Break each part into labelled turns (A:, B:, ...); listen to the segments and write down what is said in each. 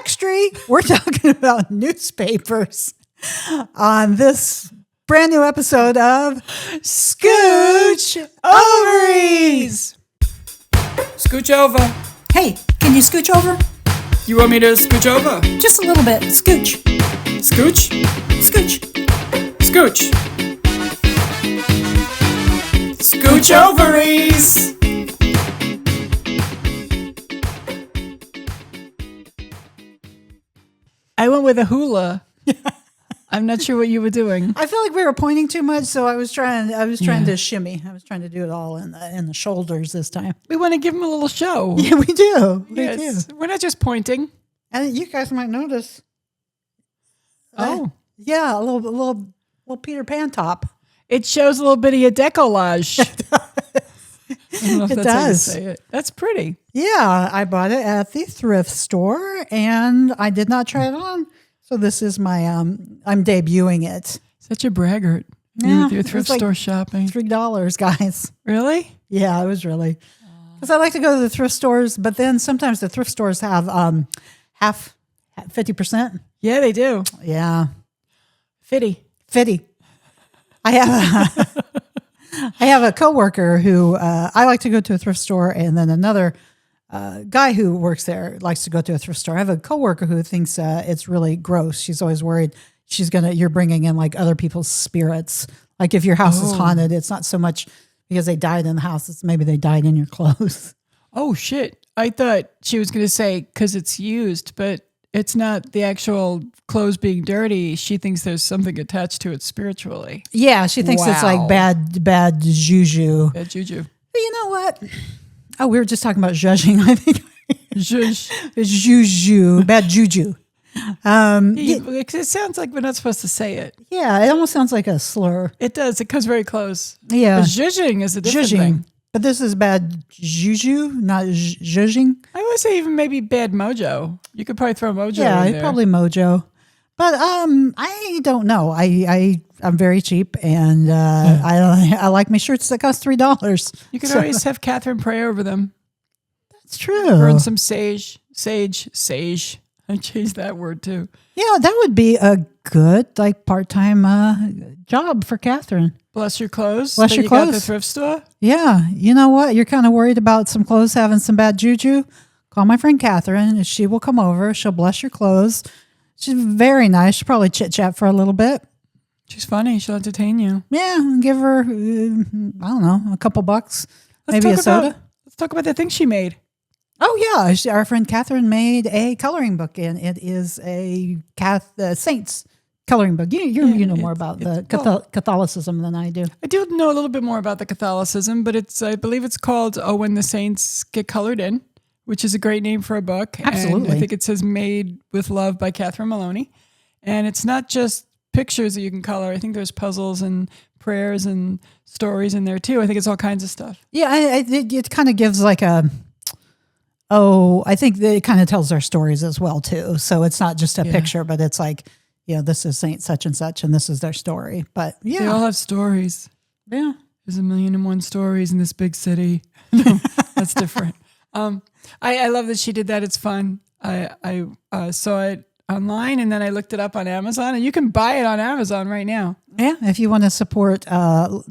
A: Backstreet. We're talking about newspapers on this brand new episode of Scooch Ovaries.
B: Scooch over.
A: Hey, can you scooch over?
B: You want me to scooch over?
A: Just a little bit. Scooch.
B: Scooch?
A: Scooch.
B: Scooch. Scooch ovaries.
C: I went with a hula. I'm not sure what you were doing.
A: I feel like we were pointing too much, so I was trying to shimmy. I was trying to do it all in the shoulders this time.
C: We want to give him a little show.
A: Yeah, we do. We
C: Yes.
A: do.
C: We're not just pointing.
A: And you guys might notice.
C: Oh.
A: Yeah, a little Peter Pan top.
C: It shows a little bit of your decollage. I don't know if
A: It
C: that's how you
A: does.
C: say it. That's pretty.
A: Yeah, I bought it at the thrift store, and I did not try it on. So this is my I'm debuting it.
C: Such a braggart.
A: Yeah,
C: You're with your
A: it was
C: thrift
A: like
C: store shopping.
A: $3, guys.
C: Really?
A: Yeah, it was really because I like to go to the thrift stores, but then sometimes the thrift stores have 50%.
C: Yeah, they do.
A: Yeah,
C: Fitty.
A: I have a coworker who I like to go to a thrift store, and then another guy who works there likes to go to a thrift store. I have a coworker who thinks it's really gross. She's always worried you're bringing in like other people's spirits. Like if your house is haunted, it's not so much because they died in the house; it's maybe they died in your clothes.
C: Oh, shit. I thought she was going to say because it's used, but it's not the actual clothes being dirty. She thinks there's something attached to it spiritually.
A: Yeah, she thinks it's like
C: Wow.
A: bad juju.
C: Bad juju.
A: But you know what? Oh, we were just talking about judging. I think
C: Zhuzh.
A: it's juju, bad juju.
C: It sounds like we're not supposed to say it.
A: Yeah, it almost sounds like a slur.
C: It does. It comes very close.
A: Yeah.
C: But zhuzhing is a different
A: Judging.
C: thing.
A: But this is bad juju, not judging.
C: I would say even maybe bad mojo. You could probably throw mojo
A: Yeah,
C: in there.
A: probably mojo. But I don't know. I'm very cheap, and I like my shirts that cost $3.
C: You could always have Catherine pray over them.
A: That's true.
C: Burn some sage. I changed that word too.
A: Yeah, that would be a good like part-time job for Catherine.
C: Bless your clothes.
A: Bless
C: that
A: your
C: you got at the
A: clothes.
C: thrift store.
A: Yeah, you know what? You're kind of worried about some clothes having some bad juju. Call my friend Catherine. She will come over. She'll bless your clothes. She's very nice. She'll probably chit-chat for a little bit.
C: She's funny. She'll entertain you.
A: Yeah, and give her, I don't know, a couple bucks, maybe a soda.
C: Let's talk about the thing she made.
A: Oh, yeah. Our friend Catherine made a coloring book, and it is a Saints coloring book. You know more about the Catholicism than I do.
C: I do know a little bit more about the Catholicism, but I believe it's called When the Saints Get Colored In, which is a great name for a book.
A: Absolutely.
C: And I think it says Made with Love by Catherine Maloney. And it's not just pictures that you can color. I think there's puzzles and prayers and stories in there too. I think it's all kinds of stuff.
A: Yeah, it kind of gives like I think that it kind of tells their stories as well too. So it's not just a picture, but it's like, this is Saint such and such, and this is their story. But yeah,
C: They all have stories.
A: yeah.
C: There's 1,000,001 stories in this big city. No, that's different. I love that she did that. It's fun. I saw it online, and then I looked it up on Amazon, and you can buy it on Amazon right now.
A: Yeah, if you want to support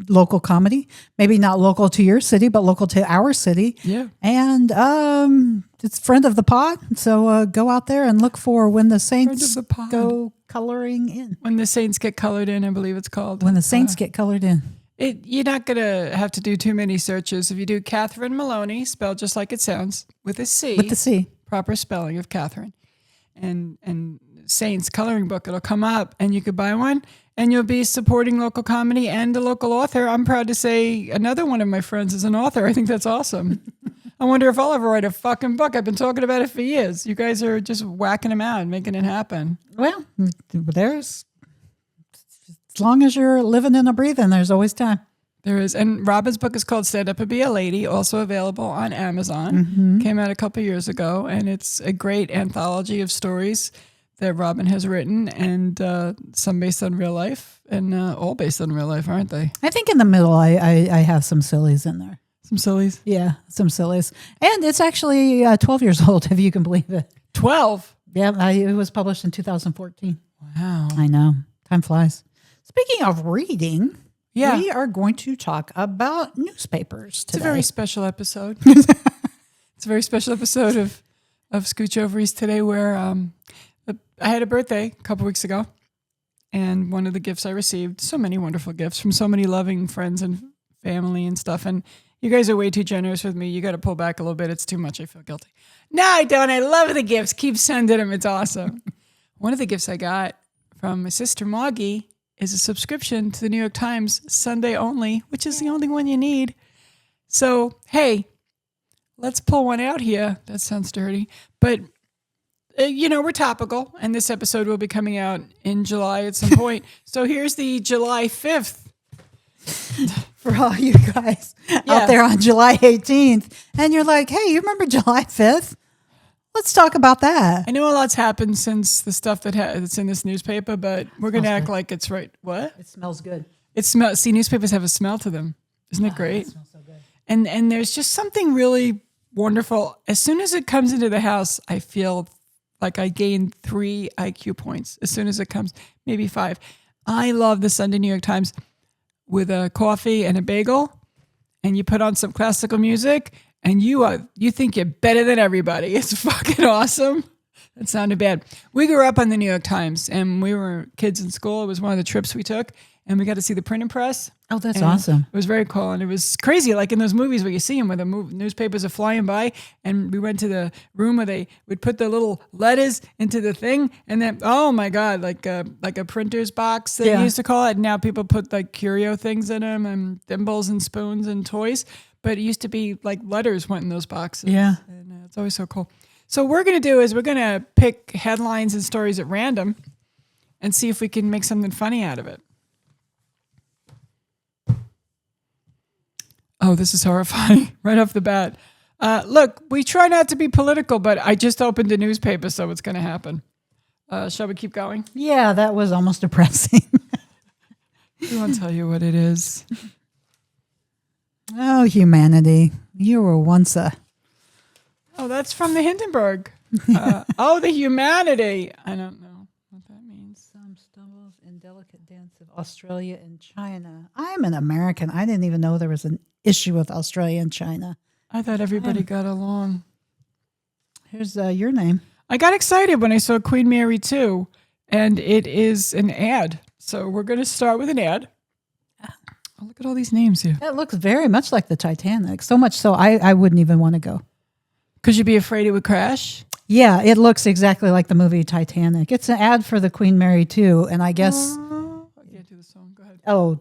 A: local comedy, maybe not local to your city, but local to our city.
C: Yeah.
A: And it's friend of the pod. So go out there and look for When the Saints
C: Friend of the Pod.
A: Go Coloring In.
C: When the Saints Get Colored In, I believe it's called.
A: When the Saints Get Colored In.
C: You're not going to have to do too many searches. If you do Catherine Maloney, spelled just like it sounds, with a C.
A: With the C.
C: Proper spelling of Catherine. And Saints coloring book, it'll come up, and you could buy one, and you'll be supporting local comedy and a local author. I'm proud to say another one of my friends is an author. I think that's awesome. I wonder if I'll ever write a fucking book. I've been talking about it for years. You guys are just whacking them out and making it happen.
A: Well, as long as you're living and breathing, there's always time.
C: There is. And Robin's book is called Stand Up and Be a Lady, also available on Amazon. Came out a couple years ago, and it's a great anthology of stories that Robin has written, and some based on real life, and all based on real life, aren't they?
A: I think in the middle, I have some sillies in there.
C: Some sillies.
A: Yeah, some sillies. And it's actually 12 years old, if you can believe it.
C: 12.
A: Yeah, it was published in 2014.
C: Wow.
A: I know. Time flies. Speaking of reading,
C: Yeah.
A: we are going to talk about newspapers today.
C: It's a very special episode. It's a very special episode of Scooch Ovaries today where I had a birthday a couple weeks ago. And one of the gifts I received, so many wonderful gifts from so many loving friends and family and stuff. And you guys are way too generous with me. You got to pull back a little bit. It's too much. I feel guilty. No, I don't. I love the gifts. Keep sending them. It's awesome. One of the gifts I got from my sister Moggy is a subscription to the New York Times Sunday only, which is the only one you need. So, hey, let's pull one out here. That sounds dirty. But we're topical, and this episode will be coming out in July at some point. So here's the July 5th.
A: For all you guys out there on July 18th. And you're like, hey, you remember July 5th? Let's talk about that.
C: I know a lot's happened since the stuff that's in this newspaper, but we're going to act like it's right. What?
A: It smells good.
C: See, newspapers have a smell to them. Isn't it great?
A: It smells so good.
C: And there's just something really wonderful. As soon as it comes into the house, I feel like I gain 3 IQ points as soon as it comes, maybe 5. I love the Sunday New York Times with a coffee and a bagel, and you put on some classical music, and you think you're better than everybody. It's fucking awesome. That sounded bad. We grew up on the New York Times, and we were kids in school. It was one of the trips we took, and we got to see the printing press.
A: Oh, that's
C: And
A: awesome.
C: It was very cool, and it was crazy, like in those movies where you see them, where the newspapers are flying by, and we went to the room where they would put the little letters into the thing, and then, oh my God, like a printer's box, they used to call it, and now people put like curio things in them, and thimbles and spoons and toys, but it used to be like letters went in those boxes.
A: Yeah.
C: And it's always so cool. So what we're going to do is we're going to pick headlines and stories at random and see if we can make something funny out of it. Oh, this is horrifying right off the bat. Look, we try not to be political, but I just opened a newspaper, so what's going to happen? Shall we keep going?
A: Yeah, that was almost depressing.
C: We won't tell you what it is.
A: Oh, humanity. You were once a...
C: Oh, that's from the Hindenburg. The humanity. I don't know what that means.
A: Some stumbles in delicate dance of Australia and China. I'm an American. I didn't even know there was an issue with Australia and China.
C: I thought everybody got along.
A: Here's your name.
C: I got excited when I saw Queen Mary 2, and it is an ad. So we're going to start with an ad. Oh, look at all these names here.
A: That looks very much like the Titanic. So much so I wouldn't even want to go.
C: Could you be afraid it would crash?
A: Yeah, it looks exactly like the movie Titanic. It's an ad for the Queen Mary 2, and I guess...
C: I can't do the song. Go ahead.
A: Oh,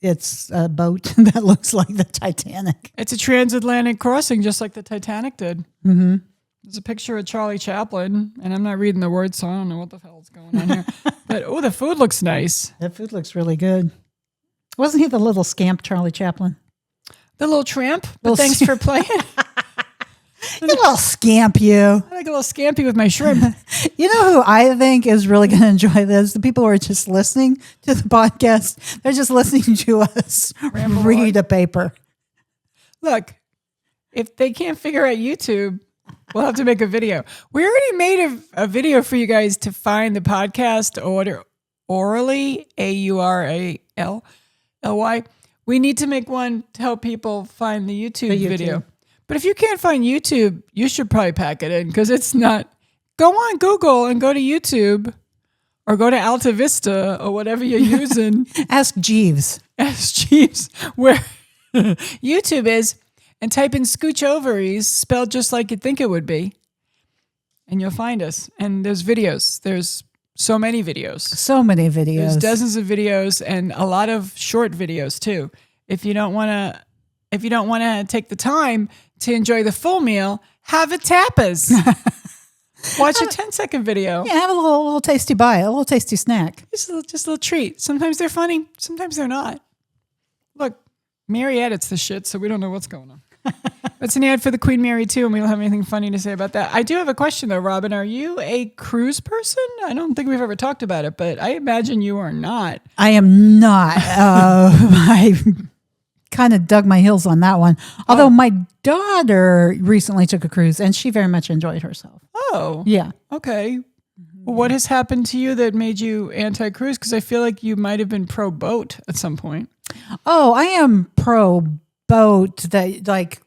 A: it's a boat that looks like the Titanic.
C: It's a transatlantic crossing, just like the Titanic did.
A: Mm-hmm.
C: There's a picture of Charlie Chaplin, and I'm not reading the words, so I don't know what the hell's going on here. But, the food looks nice.
A: That food looks really good. Wasn't he the little scamp, Charlie Chaplin?
C: The little tramp, but
A: Little
C: thanks for playing.
A: You little scamp, you.
C: I like a little scampy with my shrimp.
A: You know who I think is really going to enjoy this? The people who are just listening to the podcast. They're just listening to us
C: Ramble
A: read a paper.
C: Look, if they can't figure out YouTube, we'll have to make a video. We already made a video for you guys to find the podcast orally, AURALLY. We need to make one to help people find the YouTube video. But if you can't find YouTube, you should probably pack it in because it's not. Go on Google and go to YouTube or go to Alta Vista or whatever you're using.
A: Ask Jeeves.
C: Ask Jeeves where YouTube is and type in Scooch Ovaries, spelled just like you'd think it would be. And you'll find us. And there's videos. There's so many videos.
A: So many videos.
C: There's dozens of videos and a lot of short videos too. If you don't want to take the time to enjoy the full meal, have a tapas. Watch a 10-second video.
A: Yeah, have a little tasty bite, a little tasty snack.
C: Just a little treat. Sometimes they're funny. Sometimes they're not. Look, Mary edits the shit, so we don't know what's going on. It's an ad for the Queen Mary 2, and we don't have anything funny to say about that. I do have a question, though, Robin. Are you a cruise person? I don't think we've ever talked about it, but I imagine you are not.
A: I am not. kind of dug my heels on that one. Although my daughter recently took a cruise and she very much enjoyed herself.
C: Oh,
A: Yeah.
C: okay. Well, what has happened to you that made you anti-cruise? Because I feel like you might have been pro-boat at some point.
A: Oh, I am pro boat that like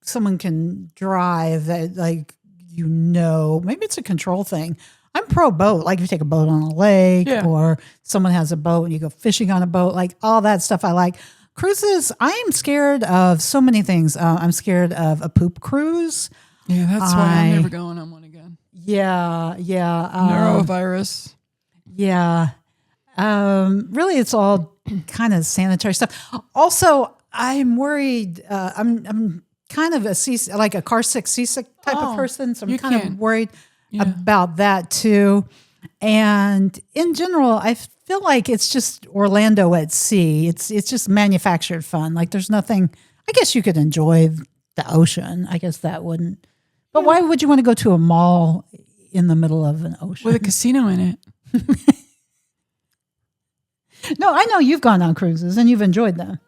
A: someone can drive that like, maybe it's a control thing. I'm pro boat. Like if you take a boat on a lake or someone has a boat and you go fishing on a boat, like all that stuff I like. Cruises, I am scared of so many things. I'm scared of a poop cruise.
C: Yeah, that's why I'm never going on one again.
A: Yeah.
C: Neurovirus.
A: Yeah. Really, it's all kind of sanitary stuff. Also, I'm worried. I'm kind of like a car sick, seasick type of person. So I'm kind of worried about that too. And in general, I feel like it's just Orlando at sea. It's just manufactured fun. Like there's nothing, I guess you could enjoy the ocean. I guess that wouldn't. But why would you want to go to a mall in the middle of an ocean?
C: With a casino in it.
A: No, I know you've gone on cruises and you've enjoyed them.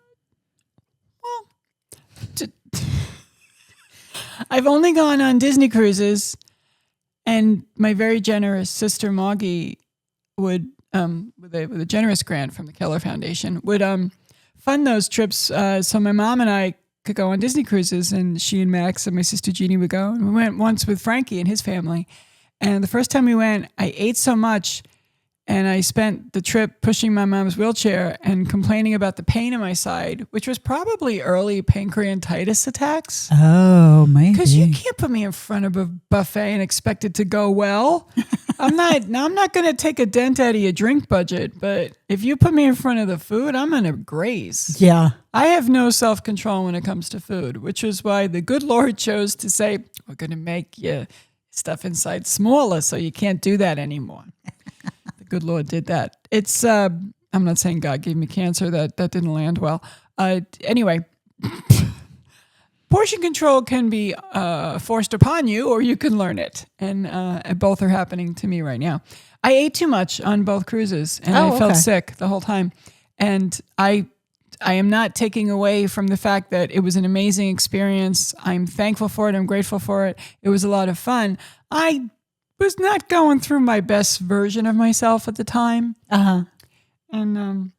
C: I've only gone on Disney cruises, and my very generous sister Moggy would, with a generous grant from the Keller Foundation, would fund those trips. So my mom and I could go on Disney cruises, and she and Max and my sister Jeannie would go. And we went once with Frankie and his family. And the first time we went, I ate so much, and I spent the trip pushing my mom's wheelchair and complaining about the pain in my side, which was probably early pancreatitis attacks.
A: Oh, maybe.
C: Because you can't put me in front of a buffet and expect it to go well. I'm not going to take a dent out of your drink budget, but if you put me in front of the food, I'm going to graze.
A: Yeah.
C: I have no self-control when it comes to food, which is why the good Lord chose to say, we're going to make your stuff inside smaller so you can't do that anymore. The good Lord did that. It's, I'm not saying God gave me cancer. That didn't land well. Anyway, portion control can be forced upon you, or you can learn it. And both are happening to me right now. I ate too much on both cruises, and I felt sick the whole time. And I am not taking away from the fact that it was an amazing experience. I'm thankful for it. I'm grateful for it. It was a lot of fun. I was not going through my best version of myself at the time. And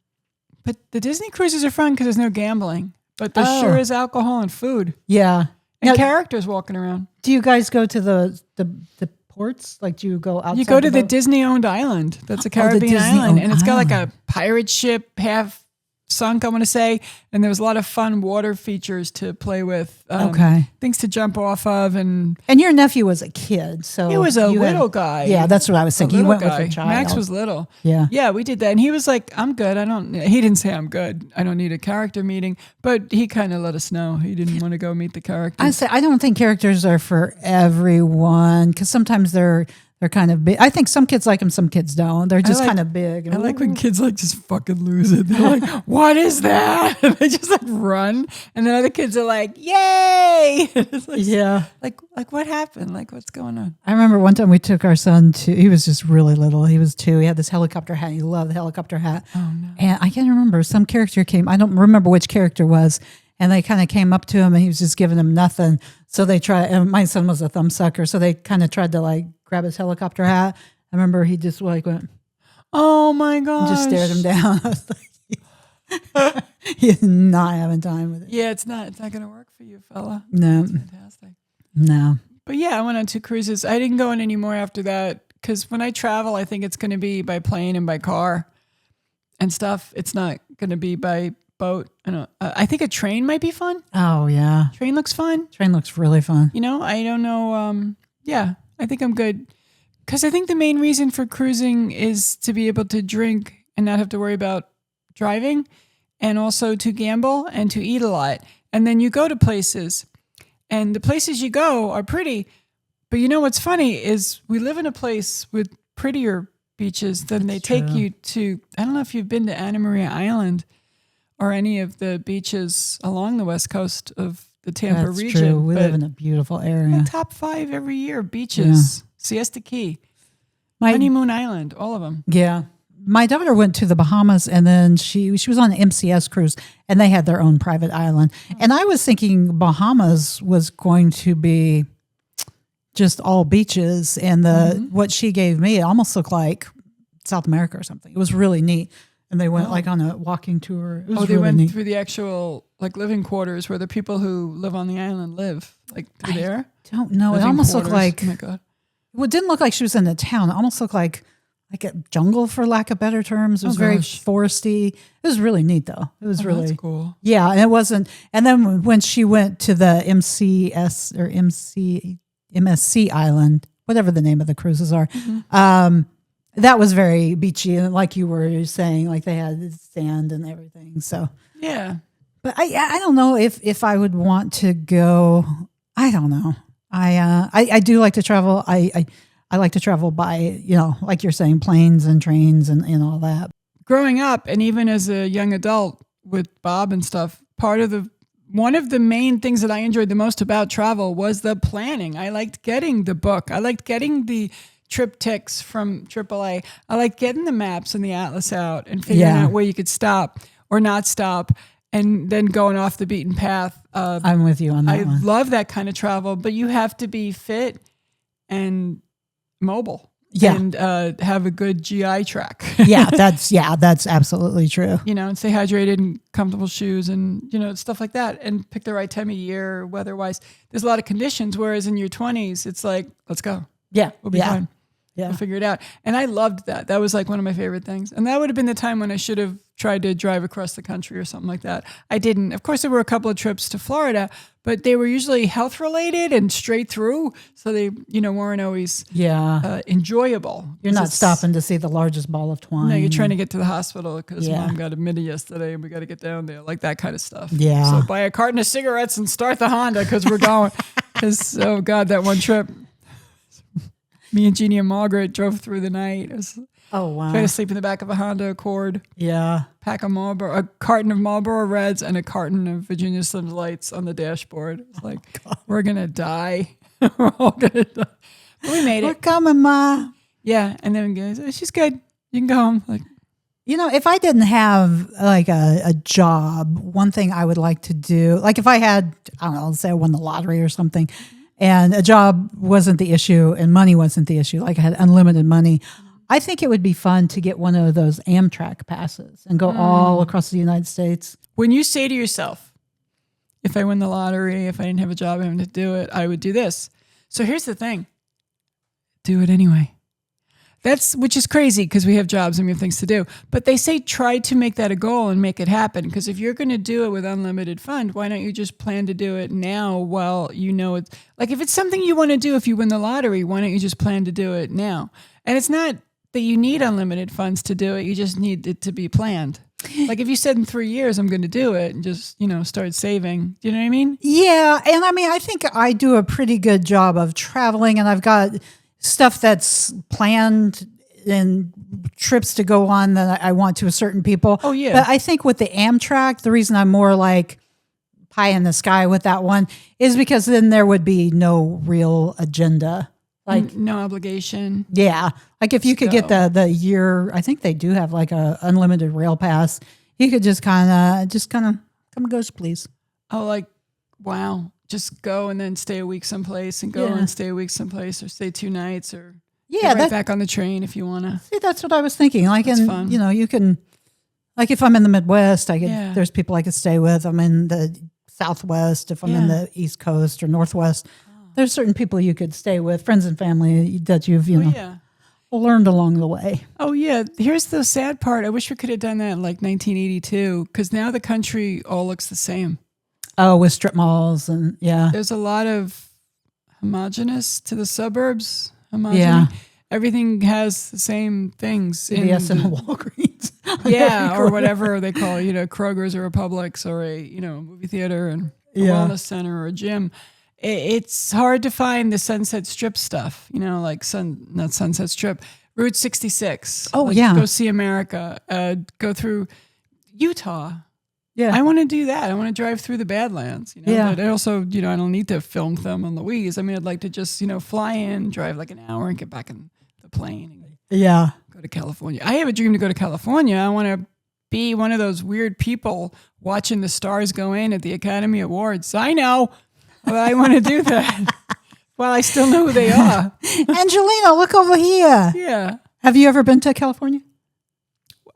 C: but the Disney cruises are fun because there's no gambling, but there sure is alcohol and food.
A: Yeah.
C: And
A: Now,
C: characters walking around.
A: do you guys go to the ports? Like, do you go outside?
C: You go to the
A: boat?
C: Disney-owned island. That's a Caribbean
A: Disney-owned
C: island, and it's got like a
A: island.
C: pirate ship half sunk, I want to say, and there was a lot of fun water features to play with.
A: Okay.
C: Things to jump off of, and
A: And your nephew was a kid, so
C: he was a
A: you had-
C: little guy.
A: Yeah, that's what I was thinking. You
C: Little
A: went with a child.
C: Max was little.
A: Yeah.
C: Yeah, we did that. And he was like, I'm good. He didn't say I'm good. I don't need a character meeting, but he kind of let us know. He didn't want to go meet the characters.
A: I don't think characters are for everyone because sometimes they're kind of big. I think some kids like them, some kids don't. They're just kind of big.
C: I like when kids like just fucking lose it. They're like, what is that? And they just like run. And then other kids are like, yay. It's like,
A: Yeah.
C: Like what happened? Like what's going on?
A: I remember one time we took our son to, he was just really little. He was 2. He had this helicopter hat. He loved the helicopter hat.
C: Oh no.
A: And I can't remember, some character came, I don't remember which character was, and they kind of came up to him and he was just giving them nothing. So they tried, and my son was a thumb sucker. So they kind of tried to like grab his helicopter hat. I remember he just like went,
C: Oh my gosh.
A: just stared him down. I was like, he's not having time with it.
C: Yeah, it's not going to work for you, fella.
A: No,
C: Fantastic.
A: no.
C: But yeah, I went on 2 cruises. I didn't go on any more after that because when I travel, I think it's going to be by plane and by car and stuff. It's not going to be by boat. I think a train might be fun.
A: Oh yeah.
C: Train looks fun.
A: Train looks really fun.
C: You know, I don't know. Yeah, I think I'm good. Because I think the main reason for cruising is to be able to drink and not have to worry about driving, and also to gamble and to eat a lot. And then you go to places, and the places you go are pretty. But you know what's funny is we live in a place with prettier beaches than they take you to. I don't know if you've been to Anna Maria Island or any of the beaches along the west coast of the Tampa
A: That's
C: region.
A: true. We
C: but
A: live in a beautiful area.
C: top 5 every year beaches. Siesta Key,
A: My
C: Honeymoon Island, all of them.
A: Yeah. my daughter went to the Bahamas, and then she was on an MCS cruise, and they had their own private island. And I was thinking Bahamas was going to be just all beaches, and what she gave me, it almost looked like South America or something. It was really neat. And they went like on a walking tour. It was
C: they
A: really
C: went
A: neat.
C: through the actual like living quarters where the people who live on the island live, like through there.
A: Don't know. It
C: Living
A: almost looked
C: quarters.
A: like
C: Oh my God.
A: well, it didn't look like she was in the town. It almost looked like a jungle, for lack of better terms. It was very
C: gosh.
A: foresty. It was really neat, though. It was really
C: That's cool.
A: yeah. And it wasn't. And then when she went to the MCS or MSC Island, whatever the name of the cruises are, that was very beachy, and like you were saying, like they had sand and everything. So,
C: Yeah.
A: but I don't know if I would want to go. I don't know. I do like to travel. I like to travel by, like you're saying, planes and trains and all that.
C: Growing up, and even as a young adult with Bob and stuff, one of the main things that I enjoyed the most about travel was the planning. I liked getting the book. I liked getting the triptychs from AAA. I liked getting the maps and the atlas out and figuring out where you could stop or not stop, and then going off the beaten path.
A: I'm with you on that
C: I
A: one.
C: love that kind of travel, but you have to be fit and mobile.
A: Yeah.
C: And have a good GI track.
A: That's absolutely true.
C: And stay hydrated and comfortable shoes and, stuff like that, and pick the right time of year, weather-wise. There's a lot of conditions, whereas in your 20s, it's like, let's go.
A: Yeah.
C: We'll be fine.
A: Yeah.
C: We'll figure it out. And I loved that. That was like one of my favorite things. And that would have been the time when I should have tried to drive across the country or something like that. I didn't. Of course, there were a couple of trips to Florida, but they were usually health related and straight through. So they, weren't always enjoyable.
A: You're not stopping to see the largest ball of twine.
C: No, you're trying to get to the hospital because
A: Yeah.
C: mom got admitted yesterday and we got to get down there, like that kind of stuff.
A: Yeah.
C: So buy a carton of cigarettes and start the Honda because we're going. Because, oh God, that one trip, me and Jeannie and Margaret drove through the night. It was,
A: Oh, wow.
C: trying to sleep in the back of a Honda Accord,
A: Yeah.
C: pack a carton of Marlboro Reds and a carton of Virginia Slims Lights on the dashboard. It's like, we're going to die. We're all going to die. But we made
A: We're
C: it.
A: coming, Ma.
C: Yeah. And then guys, she's good. You can go home. Like,
A: If I didn't have like a job, one thing I would like to do, like if I had, I don't know, let's say I won the lottery or something, and a job wasn't the issue and money wasn't the issue, like I had unlimited money, I think it would be fun to get one of those Amtrak passes and go all across the United States.
C: when you say to yourself, if I win the lottery, if I didn't have a job having to do it, I would do this. So here's the thing. Do it anyway. Which is crazy because we have jobs and we have things to do. But they say try to make that a goal and make it happen. Because if you're going to do it with unlimited fund, why don't you just plan to do it now while you know it's like if it's something you want to do if you win the lottery, why don't you just plan to do it now? And it's not that you need unlimited funds to do it. You just need it to be planned. Like if you said in 3 years, I'm going to do it and just, start saving. Do you know what I mean?
A: Yeah. And I think I do a pretty good job of traveling, and I've got stuff that's planned and trips to go on that I want to with certain people.
C: Oh, yeah.
A: But I think with the Amtrak, the reason I'm more like pie in the sky with that one is because then there would be no real agenda. Like,
C: No obligation.
A: yeah. Like if you could get the year, I think they do have like a unlimited rail pass. You could just kind of come and go, please.
C: Oh, like, wow. Just go and then stay a week someplace and go
A: Yeah.
C: and stay a week someplace or stay 2 nights or
A: Yeah,
C: get right back on the train if you want to.
A: See, that's what I was thinking. Like,
C: That's
A: and
C: fun.
A: you can, like, if I'm in the Midwest,
C: Yeah.
A: there's people I could stay with. I'm in the Southwest. If I'm in
C: Yeah.
A: the East Coast or Northwest, there's certain people you could stay with, friends and family that you've
C: Yeah.
A: learned along the way.
C: Oh, yeah. Here's the sad part. I wish we could have done that in like 1982 because now the country all looks the same.
A: Oh, with strip malls and yeah,
C: There's a lot of homogenous to the suburbs.
A: Yeah.
C: Everything has the same things. in
A: CVS and
C: the-
A: Walgreens.
C: Yeah, or whatever they call, Kroger's or a Publix or a, movie theater and a
A: Yeah.
C: wellness center or a gym. It's hard to find the Sunset Strip stuff, like not Sunset Strip, Route 66.
A: Oh,
C: Like,
A: yeah.
C: Go see America. Go through Utah.
A: Yeah.
C: I want to do that. I want to drive through the Badlands,
A: Yeah.
C: But I also, I don't need to film them on Louise. I mean, I'd like to just, fly in, drive like an hour and get back in the plane and
A: Yeah.
C: go to California. I have a dream to go to California. I want to be one of those weird people watching the stars go in at the Academy Awards. I know, but I want to do that. Well, I still know who they are.
A: Angelina, look over here.
C: Yeah.
A: Have you ever been to California?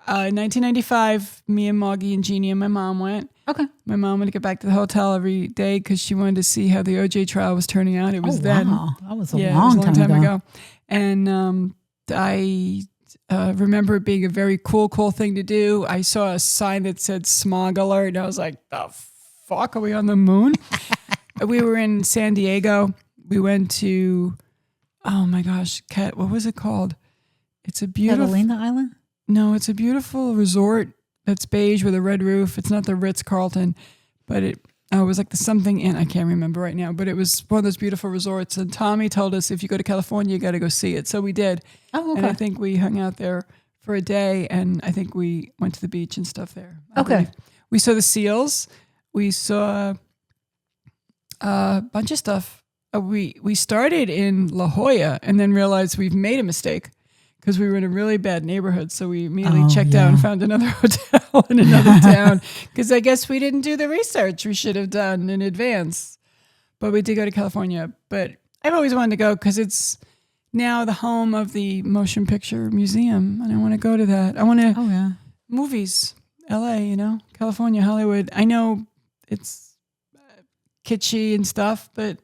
C: In 1995, me and Moggy and Jeannie and my mom went.
A: Okay.
C: My mom would get back to the hotel every day because she wanted to see how the OJ trial was turning out. It was then.
A: Wow. That was a
C: Yeah,
A: long,
C: it was a long time
A: ago.
C: ago. And I remember it being a very cool thing to do. I saw a sign that said smog alert. And I was like, the fuck? Are we on the moon? We were in San Diego. We went to, oh my gosh, what was it called? It's a beautiful.
A: Catalina Island?
C: No, it's a beautiful resort that's beige with a red roof. It's not the Ritz-Carlton, but it was like the something inn. I can't remember right now, but it was one of those beautiful resorts. And Tommy told us if you go to California, you got to go see it. So we did.
A: Oh, okay.
C: And I think we hung out there for a day, and I think we went to the beach and stuff there. I
A: Okay.
C: believe. We saw the seals. We saw a bunch of stuff. We started in La Jolla and then realized we've made a mistake because we were in a really bad neighborhood. So we immediately checked out and found another hotel in another town because I guess we didn't do the research we should have done in advance. But we did go to California. But I've always wanted to go because it's now the home of the Motion Picture Museum. And I want to go to that. I want to,
A: Oh, yeah.
C: movies, LA, California, Hollywood. I know it's kitschy and stuff, but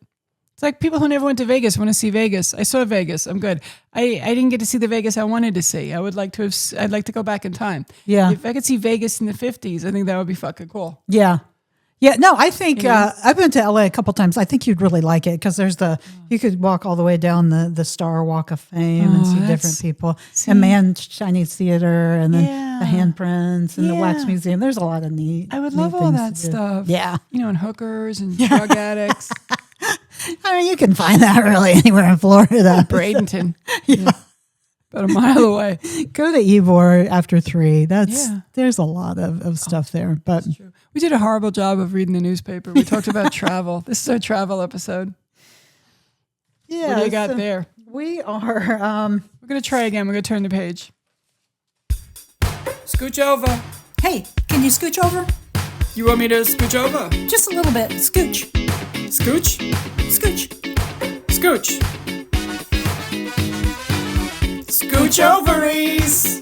C: it's like people who never went to Vegas want to see Vegas. I saw Vegas. I'm good. I didn't get to see the Vegas I wanted to see. I'd like to go back in time.
A: Yeah.
C: If I could see Vegas in the 50s, I think that would be fucking cool.
A: Yeah. Yeah. No, I think I've been to LA a couple times. I think you'd really like it because there's you could walk all the way down the Star Walk of Fame and see different people. And Man's Chinese Theater and then the handprints and the Wax Museum. There's a lot of neat.
C: I would
A: neat
C: love all
A: things
C: that
A: to do.
C: stuff.
A: Yeah.
C: And hookers and drug addicts.
A: I mean, you can find that really anywhere in Florida.
C: Bradenton. Yeah. About a mile away.
A: Go to Ybor after 3. There's a lot of stuff there. But
C: True. We did a horrible job of reading the newspaper. We talked about travel. This is our travel episode.
A: yeah,
C: What do you got there?
A: We are.
C: We're going to try again. We're going to turn the page.
B: Scooch over.
D: Hey, can you scooch over?
B: You want me to scooch over?
D: Just a little bit. Scooch.
B: Scooch?
D: Scooch.
B: Scooch. Scooch ovaries.